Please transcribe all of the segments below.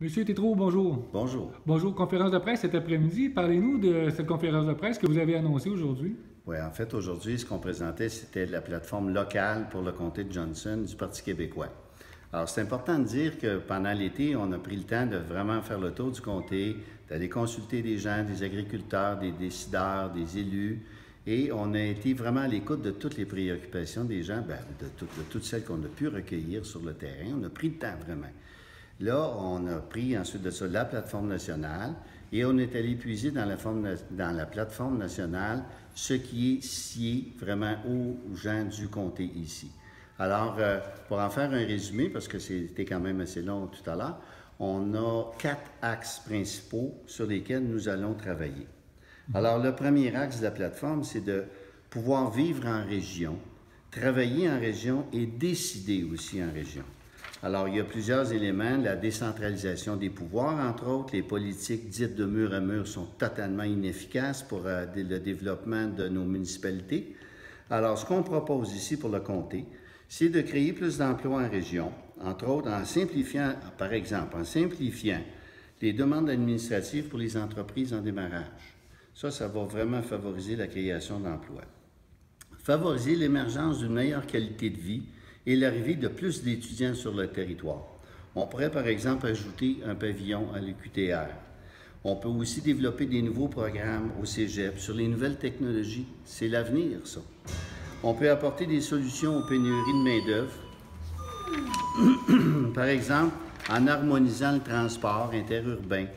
Monsieur Tétrault, bonjour. Bonjour. Bonjour, conférence de presse cet après-midi. Parlez-nous de cette conférence de presse que vous avez annoncée aujourd'hui. Oui, en fait, aujourd'hui, ce qu'on présentait, c'était la plateforme locale pour le comté de Johnson du Parti québécois. Alors, c'est important de dire que pendant l'été, on a pris le temps de vraiment faire le tour du comté, d'aller consulter des gens, des agriculteurs, des décideurs, des élus, et on a été vraiment à l'écoute de toutes les préoccupations des gens, de toutes celles qu'on a pu recueillir sur le terrain. On a pris le temps vraiment. Là, on a pris ensuite de ça la plateforme nationale et on est allé puiser dans la plateforme nationale ce qui est scié vraiment aux gens du comté ici. Alors, pour en faire un résumé, parce que c'était quand même assez long tout à l'heure, on a 4 axes principaux sur lesquels nous allons travailler. Alors, le premier axe de la plateforme, c'est de pouvoir vivre en région, travailler en région et décider aussi en région. Alors, il y a plusieurs éléments. La décentralisation des pouvoirs, entre autres. Les politiques dites de mur à mur sont totalement inefficaces pour le développement de nos municipalités. Alors, ce qu'on propose ici pour le comté, c'est de créer plus d'emplois en région, entre autres en simplifiant, par exemple, en simplifiant les demandes administratives pour les entreprises en démarrage. Ça va vraiment favoriser la création d'emplois. Favoriser l'émergence d'une meilleure qualité de vie et l'arrivée de plus d'étudiants sur le territoire. On pourrait par exemple ajouter un pavillon à l'UQTR. On peut aussi développer des nouveaux programmes au Cégep sur les nouvelles technologies. C'est l'avenir, ça. On peut apporter des solutions aux pénuries de main-d'œuvre. Par exemple, en harmonisant le transport interurbain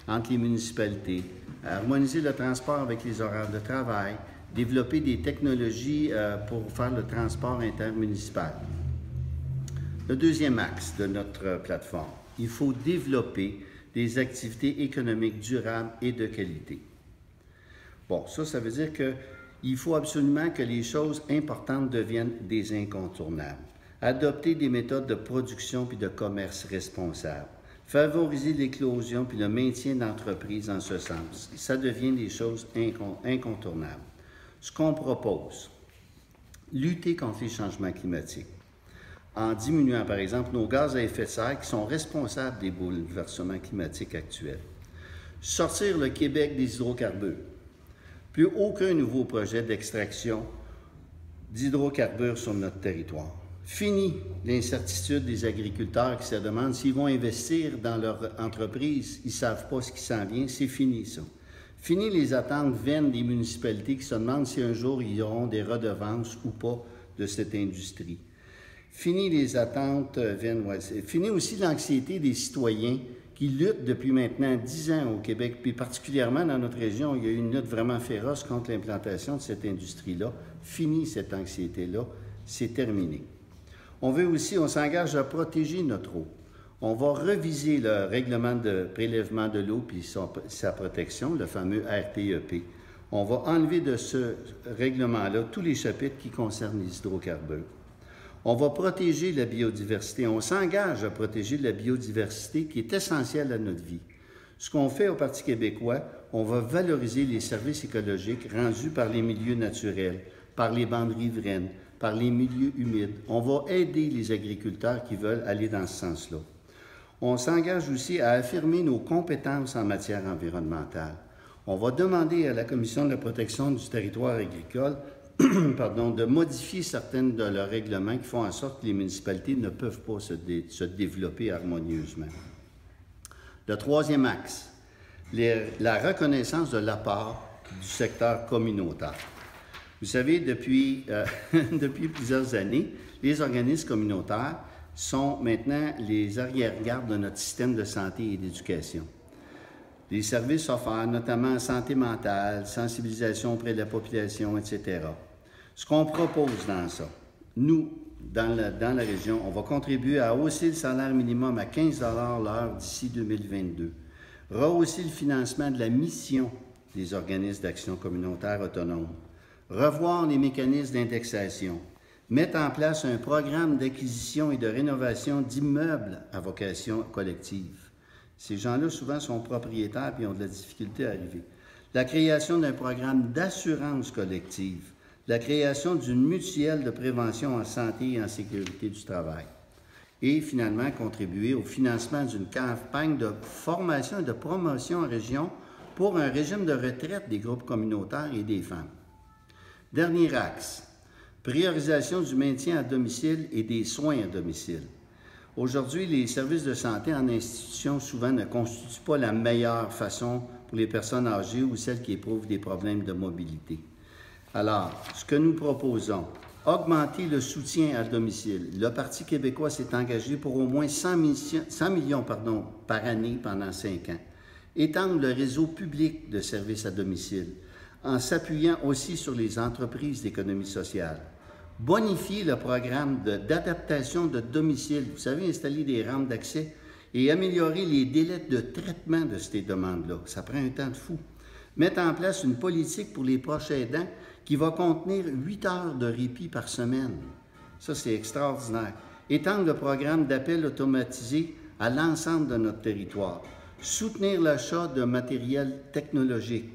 entre les municipalités, harmoniser le transport avec les horaires de travail, développer des technologies pour faire le transport intermunicipal. Le deuxième axe de notre plateforme, il faut développer des activités économiques durables et de qualité. Bon, ça veut dire qu'il faut absolument que les choses importantes deviennent des incontournables. Adopter des méthodes de production puis de commerce responsables. Favoriser l'éclosion puis le maintien d'entreprises en ce sens. Ça devient des choses incontournables. Ce qu'on propose, lutter contre les changements climatiques, en diminuant, par exemple, nos gaz à effet de serre qui sont responsables des bouleversements climatiques actuels. Sortir le Québec des hydrocarbures. Plus aucun nouveau projet d'extraction d'hydrocarbures sur notre territoire. Fini l'incertitude des agriculteurs qui se demandent s'ils vont investir dans leur entreprise. Ils ne savent pas ce qui s'en vient. C'est fini, ça. Fini les attentes vaines des municipalités qui se demandent si un jour ils auront des redevances ou pas de cette industrie. Fini les attentes vaines. Fini aussi l'anxiété des citoyens qui luttent depuis maintenant 10 ans au Québec, puis particulièrement dans notre région, il y a eu une lutte vraiment féroce contre l'implantation de cette industrie-là. Fini cette anxiété-là, c'est terminé. On s'engage à protéger notre eau. On va reviser le règlement de prélèvement de l'eau puis sa protection, le fameux RTEP. On va enlever de ce règlement-là tous les chapitres qui concernent les hydrocarbures. On va protéger la biodiversité. On s'engage à protéger la biodiversité qui est essentielle à notre vie. Ce qu'on fait au Parti québécois, on va valoriser les services écologiques rendus par les milieux naturels, par les bandes riveraines, par les milieux humides. On va aider les agriculteurs qui veulent aller dans ce sens-là. On s'engage aussi à affirmer nos compétences en matière environnementale. On va demander à la Commission de la protection du territoire agricole de modifier certaines de leurs règlements qui font en sorte que les municipalités ne peuvent pas se développer harmonieusement. Le troisième axe, la reconnaissance de l'apport du secteur communautaire. Vous savez, depuis plusieurs années, les organismes communautaires sont maintenant les arrière-gardes de notre système de santé et d'éducation. Les services offerts, notamment santé mentale, sensibilisation auprès de la population, etc. Ce qu'on propose dans ça, nous, dans la région, on va contribuer à hausser le salaire minimum à 15 $ l'heure d'ici 2022, rehausser le financement de la mission des organismes d'action communautaire autonomes, revoir les mécanismes d'indexation, mettre en place un programme d'acquisition et de rénovation d'immeubles à vocation collective. Ces gens-là, souvent, sont propriétaires et ont de la difficulté à arriver. La création d'un programme d'assurance collective, la création d'une mutuelle de prévention en santé et en sécurité du travail. et finalement contribuer au financement d'une campagne de formation et de promotion en région pour un régime de retraite des groupes communautaires et des femmes. Dernier axe, priorisation du maintien à domicile et des soins à domicile. Aujourd'hui, les services de santé en institution souvent ne constituent pas la meilleure façon pour les personnes âgées ou celles qui éprouvent des problèmes de mobilité. Alors, ce que nous proposons, augmenter le soutien à domicile. Le Parti québécois s'est engagé pour au moins 100 millions par année pendant 5 ans. Étendre le réseau public de services à domicile, en s'appuyant aussi sur les entreprises d'économie sociale. Bonifier le programme d'adaptation de domicile, vous savez, installer des rampes d'accès et améliorer les délais de traitement de ces demandes-là. Ça prend un temps de fou. Mettre en place une politique pour les proches aidants qui va contenir 8 heures de répit par semaine. Ça, c'est extraordinaire. Étendre le programme d'appel automatisé à l'ensemble de notre territoire. Soutenir l'achat de matériel technologique.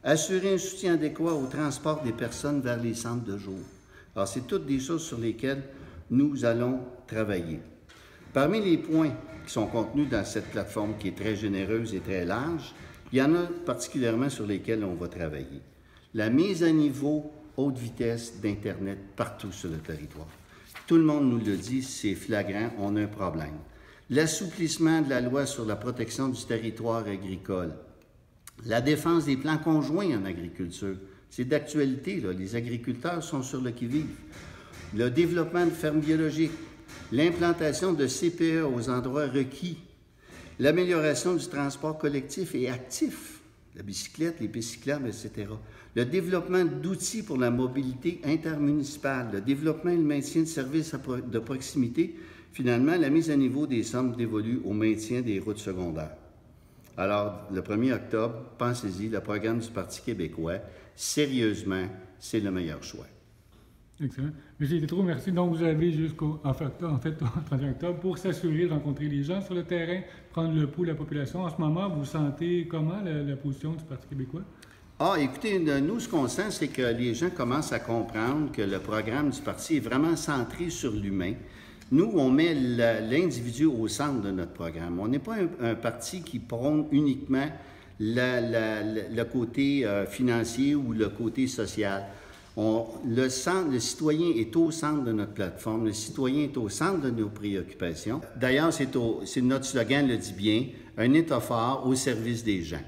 Assurer un soutien adéquat au transport des personnes vers les centres de jour. Alors, c'est toutes des choses sur lesquelles nous allons travailler. Parmi les points qui sont contenus dans cette plateforme qui est très généreuse et très large, il y en a particulièrement sur lesquels on va travailler. La mise à niveau haute vitesse d'Internet partout sur le territoire. Tout le monde nous le dit, c'est flagrant, on a un problème. L'assouplissement de la loi sur la protection du territoire agricole. La défense des plans conjoints en agriculture. C'est d'actualité, là. Les agriculteurs sont sur le qui-vive. Le développement de fermes biologiques, l'implantation de CPE aux endroits requis, l'amélioration du transport collectif et actif, la bicyclette, les pistes cyclables, etc. Le développement d'outils pour la mobilité intermunicipale, le développement et le maintien de services de proximité, finalement, la mise à niveau des sommes dévolues au maintien des routes secondaires. Alors, le 1er octobre, pensez-y, le programme du Parti québécois, sérieusement, c'est le meilleur choix. Excellent. M. Tétrault, merci. Donc, vous avez jusqu'au au 31 octobre pour s'assurer de rencontrer les gens sur le terrain, prendre le pouls de la population. En ce moment, vous sentez comment la position du Parti québécois? Ah, écoutez, nous, ce qu'on sent, c'est que les gens commencent à comprendre que le programme du Parti est vraiment centré sur l'humain. Nous, on met l'individu au centre de notre programme. On n'est pas un parti qui prône uniquement le côté financier ou le côté social. Le citoyen est au centre de notre plateforme, le citoyen est au centre de nos préoccupations. D'ailleurs, c'est notre slogan le dit bien, un État fort au service des gens.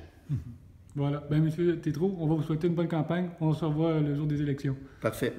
Voilà. Bien, M. Tétrault, on va vous souhaiter une bonne campagne. On se revoit le jour des élections. Parfait.